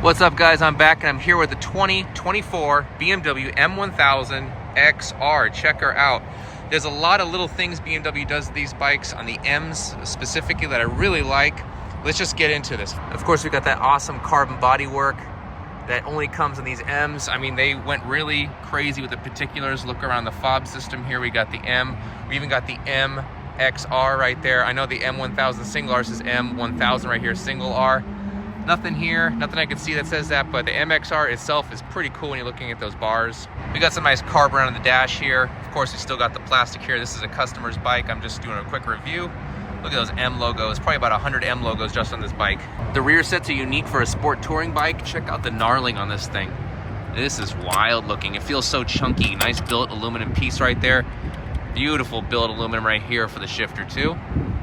What's up, guys? I'm back and I'm here with the 2024 BMW M1000XR. Check her out. There's a lot of little things BMW does to these bikes on the M's specifically that I really like. Let's just get into this. Of course, we got that awesome carbon bodywork that only comes in these M's. I mean, they went really crazy with the particulars. Look around the fob system here. We got the M. We even got the MXR right there. I know the M1000 single R says M1000 right here, single R. Nothing here, nothing I can see that says that, but the MXR itself is pretty cool when you're looking at those bars. We got some nice carb around the dash here. Of course, we still got the plastic here. This is a customer's bike. I'm just doing a quick review. Look at those M logos, probably about 100 M logos just on this bike. The rear sets are unique for a sport touring bike. Check out the gnarling on this thing. This is wild looking. It feels so chunky. Nice billet aluminum piece right there. Beautiful billet aluminum right here for the shifter too.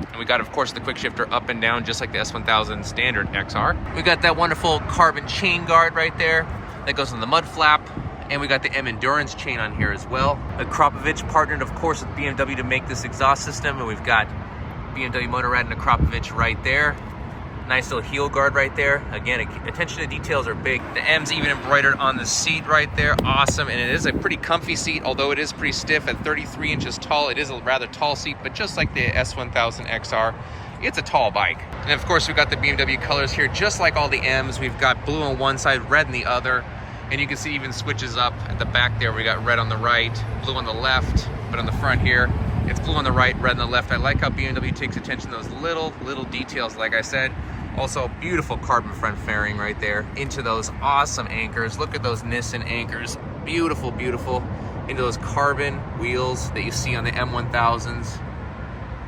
And we got, of course, the quick shifter up and down, just like the S1000 standard XR. We got that wonderful carbon chain guard right there that goes on the mud flap. And we got the M Endurance chain on here as well. Akrapovic partnered, of course, with BMW to make this exhaust system. And we've got BMW Motorrad and Akrapovic right there. Nice little heel guard right there. Again, attention to details are big. The M's even embroidered on the seat right there. Awesome, and it is a pretty comfy seat, although it is pretty stiff at 33 inches tall. It is a rather tall seat, but just like the S1000XR, it's a tall bike. And of course, we've got the BMW colors here, just like all the M's. We've got blue on one side, red on the other, and you can see even switches up at the back there. We got red on the right, blue on the left, but on the front here, it's blue on the right, red on the left. I like how BMW takes attention to those little details, like I said. Also, beautiful carbon front fairing right there into those awesome anchors. Look at those Nissan anchors. Beautiful, beautiful. Into those carbon wheels that you see on the M1000s.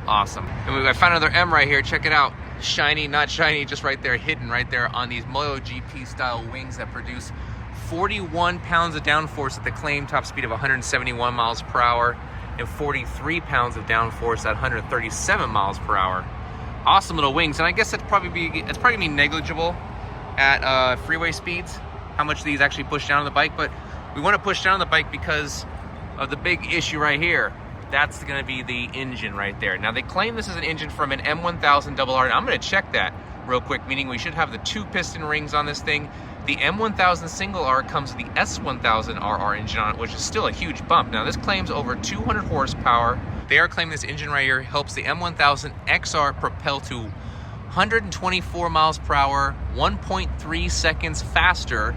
Awesome. And I found another M right here. Check it out. Shiny, not shiny, just right there, hidden right there on these MotoGP style wings that produce 41 pounds of downforce at the claimed top speed of 171 miles per hour and 43 pounds of downforce at 137 miles per hour. Awesome little wings, and I guess it's probably gonna be negligible at freeway speeds, how much these actually push down on the bike, but we want to push down on the bike because of the big issue right here. That's gonna be the engine right there. Now they claim this is an engine from an M1000RR, and I'm gonna check that real quick, meaning we should have the 2 piston rings on this thing. The M1000 single R comes with the S1000RR engine on it, which is still a huge bump. Now this claims over 200 horsepower. They are claiming this engine right here helps the M1000XR propel to 124 miles per hour, 1.3 seconds faster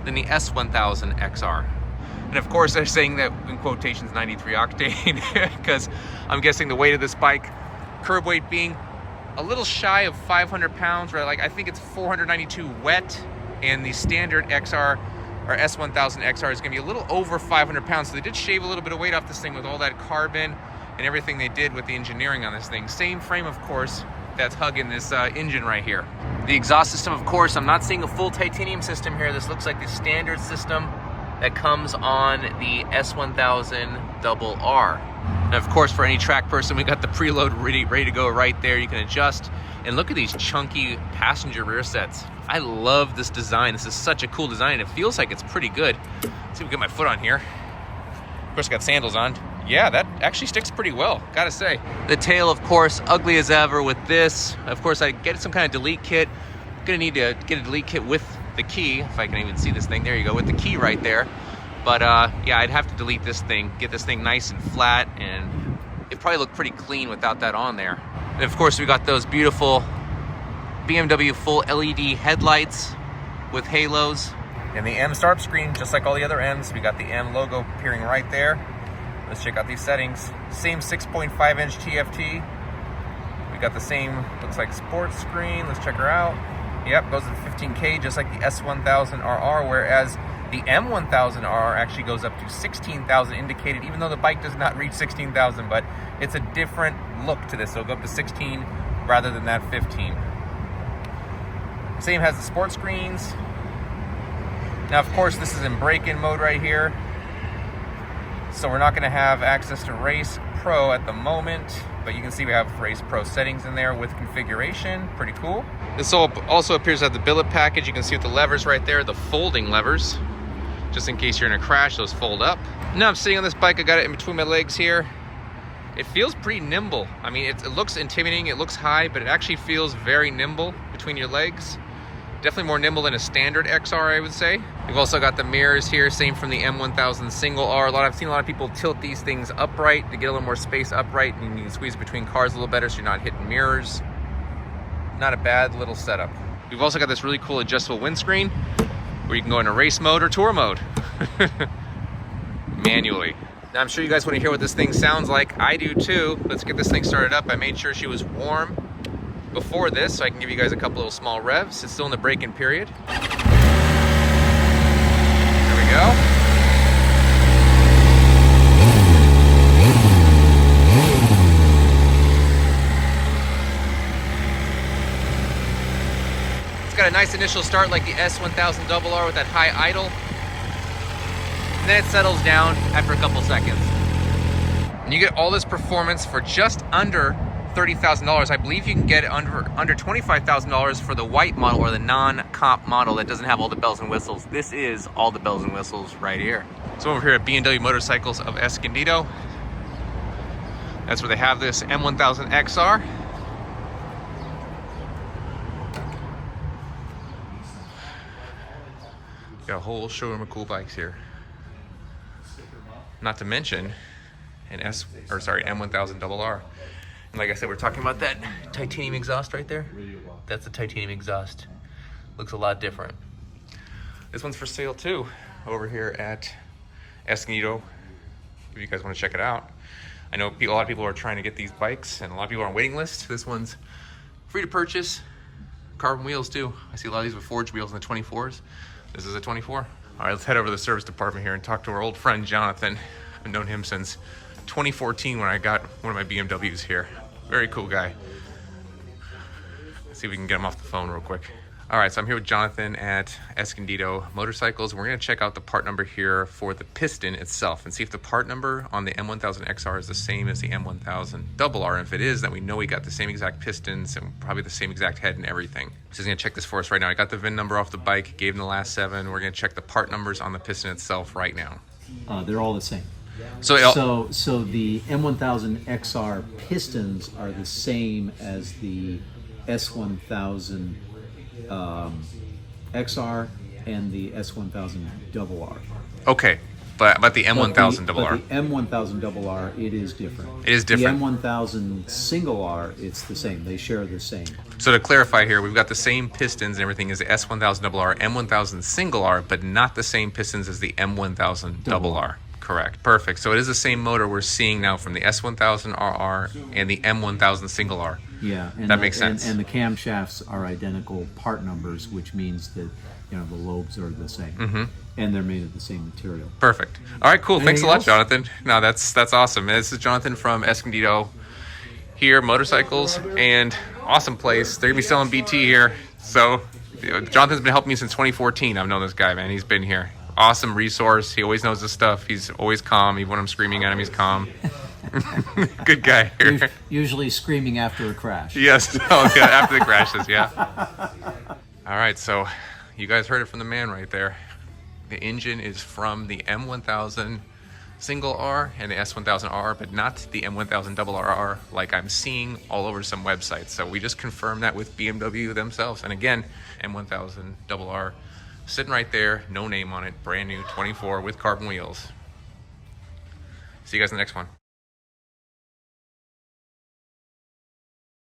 than the S1000XR. And of course, they're saying that in quotations 93 octane because I'm guessing the weight of this bike, curb weight being a little shy of 500 pounds, right? Like I think it's 492 wet, and the standard XR or S1000XR is gonna be a little over 500 pounds. So they did shave a little bit of weight off this thing with all that carbon and everything they did with the engineering on this thing. Same frame, of course, that's hugging this engine right here. The exhaust system, of course, I'm not seeing a full titanium system here. This looks like the standard system that comes on the S1000RR. And of course, for any track person, we got the preload ready to go right there. You can adjust. And look at these chunky passenger rear sets. I love this design. This is such a cool design. It feels like it's pretty good. Let's see if we get my foot on here. Of course, I got sandals on. Yeah, that actually sticks pretty well, gotta say. The tail, of course, ugly as ever with this. Of course, I get some kind of delete kit. I'm gonna need to get a delete kit with the key, if I can even see this thing. There you go, with the key right there. But yeah, I'd have to delete this thing, get this thing nice and flat, and it'd probably look pretty clean without that on there. And of course, we got those beautiful BMW full LED headlights with halos. And the M start screen, just like all the other M's. We got the M logo appearing right there. Let's check out these settings. Same 6.5-inch TFT. We got the same, looks like sports screen. Let's check her out. Yep, goes to 15K, just like the S1000RR, whereas the M1000RR actually goes up to 16,000 indicated, even though the bike does not reach 16,000, but it's a different look to this. So it'll go up to 16 rather than that 15. Same has the sports screens. Now, of course, this is in break-in mode right here. So we're not gonna have access to Race Pro at the moment, but you can see we have Race Pro settings in there with configuration. Pretty cool. This also appears to have the billet package. You can see with the levers right there, the folding levers. Just in case you're in a crash, those fold up. Now I'm sitting on this bike, I got it in between my legs here. It feels pretty nimble. I mean, it looks intimidating, it looks high, but it actually feels very nimble between your legs. Definitely more nimble than a standard XR, I would say. We've also got the mirrors here, same from the M1000 single R. I've seen a lot of people tilt these things upright to get a little more space upright, and you can squeeze between cars a little better so you're not hitting mirrors. Not a bad little setup. We've also got this really cool adjustable windscreen where you can go into race mode or tour mode manually. Now I'm sure you guys want to hear what this thing sounds like. I do too. Let's get this thing started up. I made sure she was warm before this so I can give you guys a couple little small revs. It's still in the break-in period. There we go. It's got a nice initial start like the S1000RR with that high idle. And then it settles down after a couple seconds. And you get all this performance for just under $30,000. I believe you can get it under $25,000 for the white model or the non-comp model that doesn't have all the bells and whistles. This is all the bells and whistles right here. So over here at BMW Motorcycles of Escondido, that's where they have this M1000XR. Got a whole showroom of cool bikes here. Not to mention an M1000RR. And like I said, we're talking about that titanium exhaust right there. That's the titanium exhaust. Looks a lot different. This one's for sale too, over here at Escondido, if you guys want to check it out. I know a lot of people are trying to get these bikes, and a lot of people are on waiting lists. This one's free to purchase. Carbon wheels too. I see a lot of these with forged wheels in the 24s. This is a 24. All right, let's head over to the service department here and talk to our old friend Jonathan. I've known him since 2014 when I got one of my BMWs here. Very cool guy. Let's see if we can get him off the phone real quick. All right, so I'm here with Jonathan at Escondido Motorcycles. We're gonna check out the part number here for the piston itself and see if the part number on the M1000XR is the same as the M1000RR. And if it is, then we know we got the same exact pistons and probably the same exact head and everything. So he's gonna check this for us right now. I got the VIN number off the bike, gave him the last 7. We're gonna check the part numbers on the piston itself right now. They're all the same. So the M1000XR pistons are the same as the S1000 XR and the S1000RR. okay, but the M1000RR. But the M1000RR, it is different. It is different. The M1000 single R, it's the same. They share the same. So to clarify here, we've got the same pistons and everything as the S1000RR, M1000 single R, but not the same pistons as the M1000RR. Correct. Perfect. So it is the same motor we're seeing now from the S1000RR and the M1000 single R. Yeah, and that makes sense. And the camshafts are identical part numbers, which means that the lobes are the same, and they're made of the same material. Perfect. All right, cool. Thanks a lot, else? Jonathan. No, that's awesome. This is Jonathan from Escondido here, motorcycles, and awesome place. They're gonna be selling BT here. So Jonathan's been helping me since 2014. I've known this guy, man. He's been here. Awesome resource. He always knows his stuff. He's always calm. Even when I'm screaming at him, he's calm. Good guy here. Usually screaming after a crash. Yes. Oh, yeah, after the crashes, yeah. All right, so you guys heard it from the man right there. The engine is from the M1000 single R and the S1000RR, but not the M1000RR like I'm seeing all over some websites. So we just confirmed that with BMW themselves. And again, M1000RR sitting right there, no name on it, brand new, 24 with carbon wheels. See you guys in the next one.